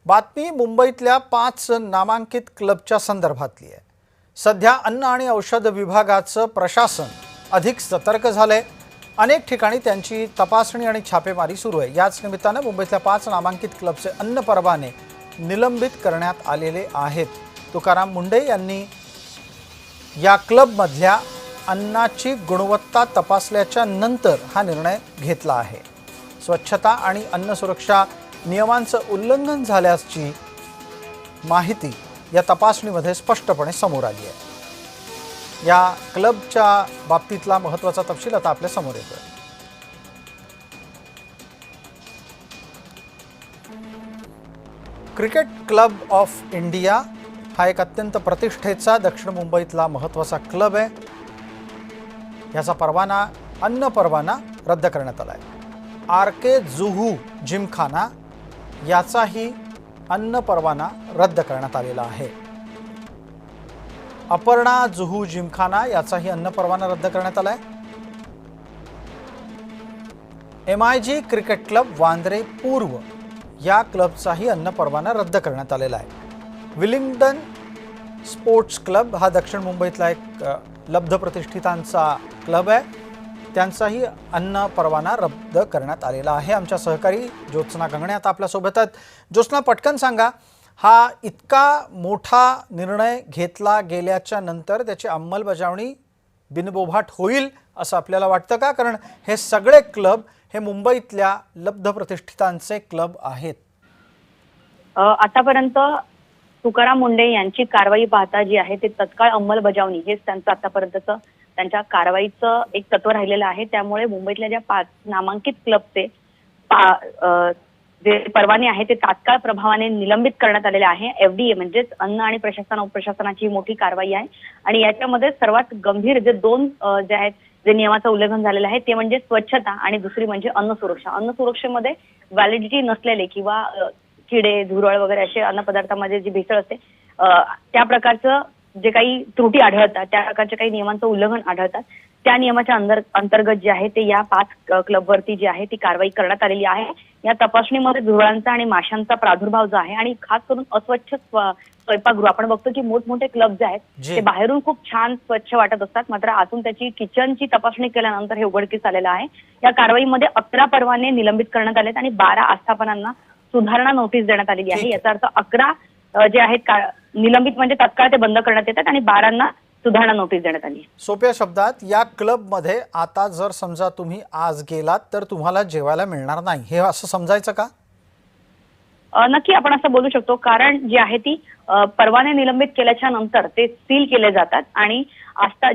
बातमी मुंबईतल्या 5 नामांकित क्लबच्या संदर्भातली आहे। सध्या अन्न आणि औषध विभागाचं प्रशासन अधिक सतर्क झालंय। अनेक ठिकाणी त्यांची तपासणी आणि छापेमारी सुरू आहे। याच निमित्तानं मुंबईतल्या 5 नामांकित क्लबचे अन्न परवाने निलंबित करण्यात आलेले आहेत। तुकाराम मुंडे यांनी या क्लबमधल्या अन्नाची गुणवत्ता तपासल्याच्या नंतर हा निर्णय घेतला आहे। स्वच्छता आणि अन्न सुरक्षा नियमांचं उल्लंघन झाल्याची माहिती या तपासणीमध्ये स्पष्टपणे समोर आली आहे। या क्लबच्या बाबतीतला महत्त्वाचा तपशील आता आपल्या समोर येतोय। क्रिकेट क्लब ऑफ इंडिया हा एक अत्यंत प्रतिष्ठेचा दक्षिण मुंबईतला महत्त्वाचा क्लब आहे। याचा परवाना अन्न परवाना रद्द करण्यात आला आहे। आर.के. जुहू जिमखाना याचाही अन्न परवाना रद्द करण्यात आलेला आहे। अपर्णा जुहू जिमखाना याचाही अन्न परवाना रद्द करण्यात आला आहे। MIG क्रिकेट क्लब वांद्रे पूर्व या क्लबचाही अन्न परवाना रद्द करण्यात आलेला आहे। विलिंग्डन स्पोर्ट्स क्लब हा दक्षिण मुंबईतला एक लब्ध प्रतिष्ठितांचा क्लब आहे। त्यांचाही अन्न परवाना रद्द करण्यात आलेला आहे। आमच्या सहकारी ज्योत्सना गंगणे आता आपल्या सोबत आहेत। ज्योत्सना, पटकन सांगा, हा इतका मोठा निर्णय घेतला गेल्याच्या नंतर त्याची अंमलबजावणी बिनबोभाट होईल असं आपल्याला वाटतं का? कारण हे सगळे क्लब हे मुंबईतल्या लब्ध प्रतिष्ठितांचे क्लब आहेत। आतापर्यंत तुकाराम मुंडे यांची कारवाई पाहता जी आहे ते तत्काळ अंमलबजावणी हेच त्यांचं आतापर्यंतचं त्यांच्या कारवाईचं एक तत्व राहिलेलं आहे। त्यामुळे मुंबईतल्या ज्या 5 नामांकित क्लबचे जे परवाने आहेत ते तात्काळ प्रभावाने निलंबित करण्यात आलेले आहे। FDA म्हणजेच अन्न आणि प्रशासनाची मोठी कारवाई आहे आणि याच्यामध्ये सर्वात गंभीर जे 2 जे आहेत जे नियमाचं उल्लंघन झालेलं आहे ते म्हणजे स्वच्छता आणि दुसरी म्हणजे अन्न सुरक्षा। अन्न सुरक्षेमध्ये व्हॅलिडिटी नसलेले किंवा किडे झुरळ वगैरे असे अन्न पदार्थांमध्ये जी भेसळ असते त्या प्रकारचं जे काही त्रुटी आढळतात त्या प्रकारच्या काही नियमांचं उल्लंघन आढळतात त्या नियमाच्या अंतर्गत जे आहे ते या 5 क्लबवरती जी आहे ती कारवाई करण्यात आलेली आहे। या तपासणीमध्ये झुरळांचा आणि माशांचा प्रादुर्भाव जो आहे आणि खास करून अस्वच्छ स्वयंपाकगृह आपण बघतो की मोठमोठे क्लब जे आहेत ते बाहेरून खूप छान स्वच्छ वाटत असतात, मात्र आतून त्याची किचनची तपासणी केल्यानंतर हे उघडकीस आलेलं आहे। या कारवाईमध्ये 11 परवाने निलंबित करण्यात आलेत आणि 12 आस्थापनांना सुधारणा नोटीस देण्यात आलेली आहे। याचा अर्थ 11 जे आहेत निलंबित म्हणजे तत्काळ ते बंद करण्यात येतात आणि 12 सुधारणा नोटीस देण्यात आली आहे। सोप्या शब्दात या क्लबमध्ये आता जर समजा तुम्ही आज गेलात तर तुम्हाला जेवायला मिळणार नाही, हे असं समजायचं का? नक्की आपण असं बोलू शकतो, कारण जी आहे ती परवाने निलंबित केल्याच्या नंतर ते सील केले जातात आणि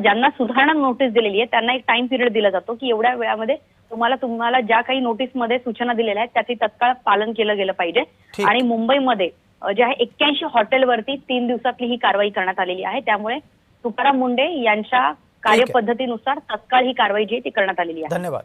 ज्यांना सुधारणा नोटीस दिलेली आहे त्यांना एक टाइम पिरियड दिला जातो की एवढ्या वेळामध्ये तुम्हाला ज्या काही नोटीसमध्ये सूचना दिलेल्या आहेत त्याचे तत्काळ पालन केलं गेलं पाहिजे। आणि मुंबईमध्ये जे आहे 81 हॉटेलवरती 3 दिवसातली ही कारवाई करण्यात आलेली आहे। त्यामुळे तुकाराम मुंडे यांच्या कार्यपद्धतीनुसार तत्काळ ही कारवाई जी आहे ती करण्यात आलेली आहे। धन्यवाद।